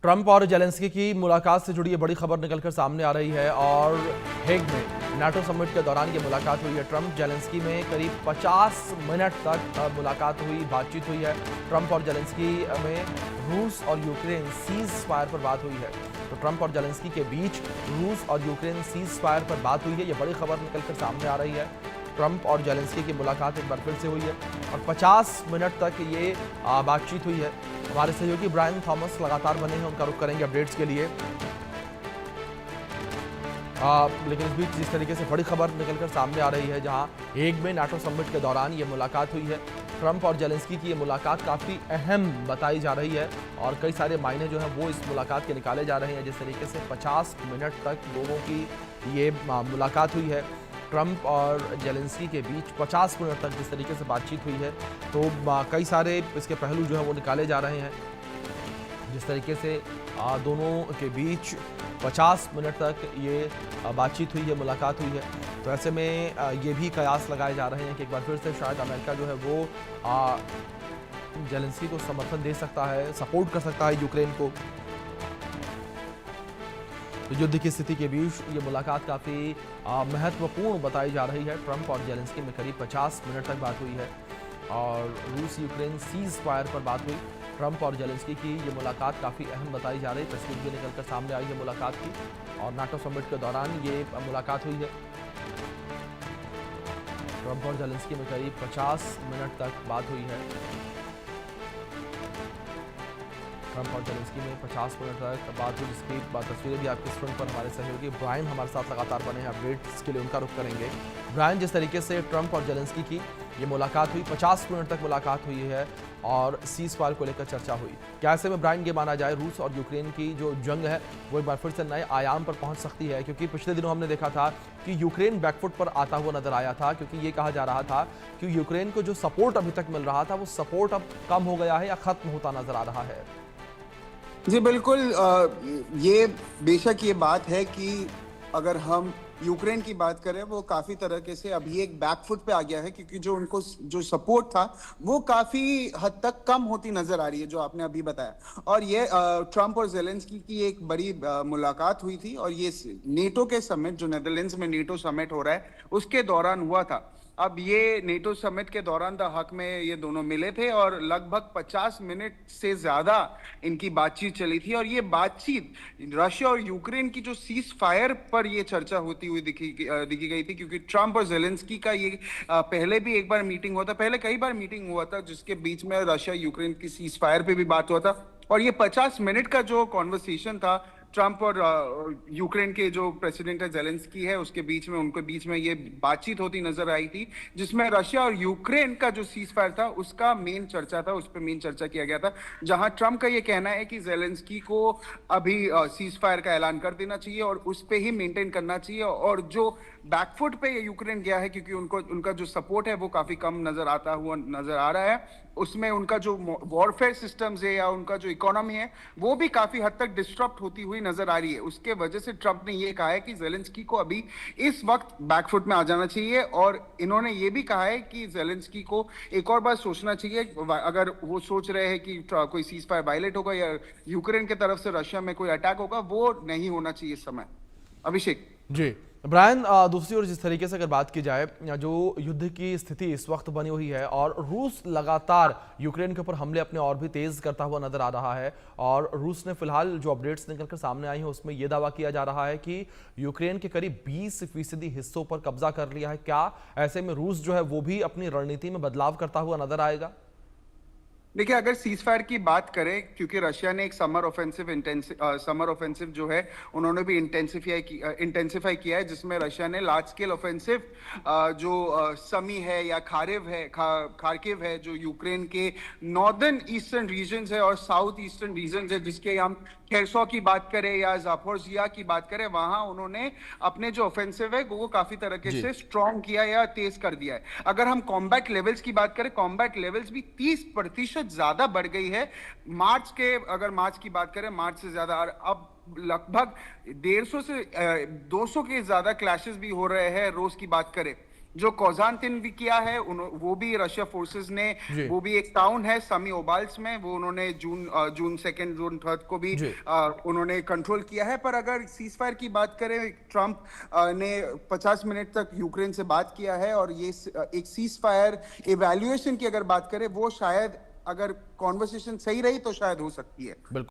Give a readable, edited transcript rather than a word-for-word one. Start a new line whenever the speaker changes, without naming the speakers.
Trump और Zelensky की मुलाकात से जुड़ी ये बड़ी खबर निकलकर सामने आ रही है और हेग में नाटो समिट के दौरान ये मुलाकात हुई है। ट्रंप जेलेंस्की में करीब 50 मिनट तक मुलाकात हुई, बातचीत हुई है। ट्रंप और जेलेंस्की में रूस और यूक्रेन सीज फायर पर बात हुई है। तो ट्रंप और जेलेंस्की के बीच रूस और यूक्रेन सीज फायर पर बात हुई है। ये बड़ी खबर निकलकर सामने आ रही है। ट्रंप और जेलेंस्की की मुलाकात एक बार फिर से हुई है और 50 मिनट तक ये बातचीत हुई है। हमारे सहयोगी ब्रायन थॉमस लगातार बने हैं, उनका रुख करेंगे अपडेट्स के लिए। लेकिन इस बीच जिस तरीके से बड़ी खबर निकलकर सामने आ रही है, जहां हेग में नाटो समिट के दौरान ये मुलाकात हुई है। ट्रंप और जेलेंस्की की ये मुलाकात काफ़ी अहम बताई जा रही है और कई सारे मायने जो हैं वो इस मुलाकात के निकाले जा रहे हैं। जिस तरीके से 50 मिनट तक दोनों की ये मुलाकात हुई है, ट्रंप और जेलेंस्की के बीच 50 मिनट तक जिस तरीके से बातचीत हुई है, तो कई सारे इसके पहलू जो है वो निकाले जा रहे हैं। जिस तरीके से दोनों के बीच 50 मिनट तक ये बातचीत हुई है, मुलाकात हुई है, तो ऐसे में ये भी कयास लगाए जा रहे हैं कि एक बार फिर से शायद अमेरिका जो है वो जेलेंस्की को समर्थन दे सकता है, सपोर्ट कर सकता है यूक्रेन को। तो युद्ध की स्थिति के बीच ये मुलाकात काफ़ी महत्वपूर्ण बताई जा रही है। ट्रंप और जेलेंस्की में करीब 50 मिनट तक बात हुई है और रूस यूक्रेन सीज फायर पर बात हुई। ट्रंप और जेलेंस्की की ये मुलाकात काफ़ी अहम बताई जा रही है। तस्वीर भी निकलकर सामने आई है मुलाकात की और नाटो समिट के दौरान ये मुलाकात हुई है। ट्रंप और जेलेंस्की में करीब 50 मिनट तक बात हुई है। ट्रंप और जेलेंस्की में 50 मिनट तक बात हुई, जिसकी तस्वीरें भी आपके स्क्रीन पर हमारे सहयोगी ब्रायन हमारे साथ लगातार बने हैं, अपडेट्स के लिए उनका रुख करेंगे। ब्रायन, जिस तरीके से ट्रंप और जेलेंस्की की ये मुलाकात हुई, 50 मिनट तक मुलाकात हुई है और सीज फायर को लेकर चर्चा हुई, क्या ऐसे में ब्रायन ये माना जाए रूस और यूक्रेन की जो जंग है वो एक बार फिर से नए आयाम पर पहुंच सकती है? क्योंकि पिछले दिनों हमने देखा था कि यूक्रेन बैकफुट पर आता हुआ नजर आया था, क्योंकि ये कहा जा रहा था कि यूक्रेन को जो सपोर्ट अभी तक मिल रहा था वो सपोर्ट अब कम हो गया है या खत्म होता नजर आ रहा है।
जी बिल्कुल, ये बेशक ये बात है कि अगर हम यूक्रेन की बात करें, वो काफी तरीके से अभी एक बैकफुट पे आ गया है, क्योंकि जो उनको जो सपोर्ट था वो काफी हद तक कम होती नजर आ रही है, जो आपने अभी बताया। और ये ट्रंप और जेलेंस्की की एक बड़ी मुलाकात हुई थी और ये नेटो के समिट, जो नेदरलैंड्स में नेटो समिट हो रहा है, उसके दौरान हुआ था। अब ये नेटो समिट के दौरान द हक में ये दोनों मिले थे और लगभग 50 मिनट से ज्यादा इनकी बातचीत चली थी। और ये बातचीत रशिया और यूक्रेन की जो सीज फायर पर ये चर्चा होती हुई दिखी गई थी, क्योंकि ट्रंप और जेलेंस्की का ये पहले भी एक बार मीटिंग हुआ था, पहले कई बार मीटिंग हुआ था, जिसके बीच में रशिया यूक्रेन की सीज फायर पे भी बात हुआ था। और ये 50 मिनट का जो कॉन्वर्सेशन था ट्रंप और यूक्रेन के जो प्रेसिडेंट है जेलेंस्की है, उसके बीच में, उनके बीच में ये बातचीत होती नजर आई थी, जिसमें रशिया और यूक्रेन का जो सीज फायर था उसका मेन चर्चा था, उस पर मेन चर्चा किया गया था। जहां ट्रंप का ये कहना है कि जेलेंस्की को अभी सीज फायर का ऐलान कर देना चाहिए और उस पर ही मेंटेन करना चाहिए। और जो बैकफुट पे यूक्रेन गया है, क्योंकि उनका जो सपोर्ट है वो काफी कम नजर आ रहा है, उसमें उनका जो वॉरफेयर सिस्टम्स है या उनका जो इकोनॉमी है वो भी काफी हद तक डिस्टर्ब होती हुई नजर आ रही है। उसके वजह से ट्रंप ने ये कहा है कि जेलेंस्की को अभी इस वक्त बैकफुट में आ जाना चाहिए। और इन्होंने ये भी कहा है कि जेलेंस्की को एक और बार सोचना चाहिए, अगर वो सोच रहे हैं कि कोई सीज फायर वायलेट होगा या यूक्रेन की तरफ से रशिया में कोई अटैक होगा, वो नहीं होना चाहिए इस समय। अभिषेक
जी ब्रायन, दूसरी ओर जिस तरीके से अगर बात की जाए, जो युद्ध की स्थिति इस वक्त बनी हुई है और रूस लगातार यूक्रेन के ऊपर हमले अपने और भी तेज करता हुआ नजर आ रहा है, और रूस ने फिलहाल जो अपडेट्स निकलकर सामने आई हैं उसमें यह दावा किया जा रहा है कि यूक्रेन के करीब 20% हिस्सों पर कब्जा कर लिया है। क्या ऐसे में रूस जो है वो भी अपनी रणनीति में बदलाव करता हुआ नजर आएगा?
देखिए, अगर सीज फायर की बात करें, क्योंकि रशिया ने एक समर ऑफेंसिव जो है उन्होंने भी इंटेंसिफाई किया है, जिसमें रशिया ने लार्ज स्केल ऑफेंसिव जो समी है या खार्किव है, जो यूक्रेन के नॉर्दर्न ईस्टर्न रीजन्स है और साउथ ईस्टर्न रीजन्स है, जिसके हम खेरसो की बात करें या जापोरिजिया की बात करें, वहां उन्होंने अपने जो ऑफेंसिव है वो काफी तरीके से स्ट्रॉन्ग किया या तेज कर दिया है। अगर हम कॉम्बैट लेवल्स की बात करें, कॉम्बैट लेवल्स भी 30% ज्यादा बढ़ गई है अगर मार्च की बात करें, मार्च से ज्यादा। अब लगभग 150 से 200 के ज्यादा क्लैशेस भी हो रहे हैं रोज की बात करें। जो कोजांतिन भी किया है वो भी रशिया फोर्सेस ने,
जी।
वो भी एक टाउन है समी ओबाल्स में, वो उन्होंने जून 2 जून 3 को भी
जी।
उन्होंने कंट्रोल किया है। पर अगर सीज फायर की बात करें, ट्रंप ने 50 मिनट तक यूक्रेन से बात किया है, और ये एक सीज फायर इवैल्यूएशन की अगर बात करें, वो शायद अगर कॉन्वर्सेशन सही रही तो शायद हो सकती है।
बिल्कुल।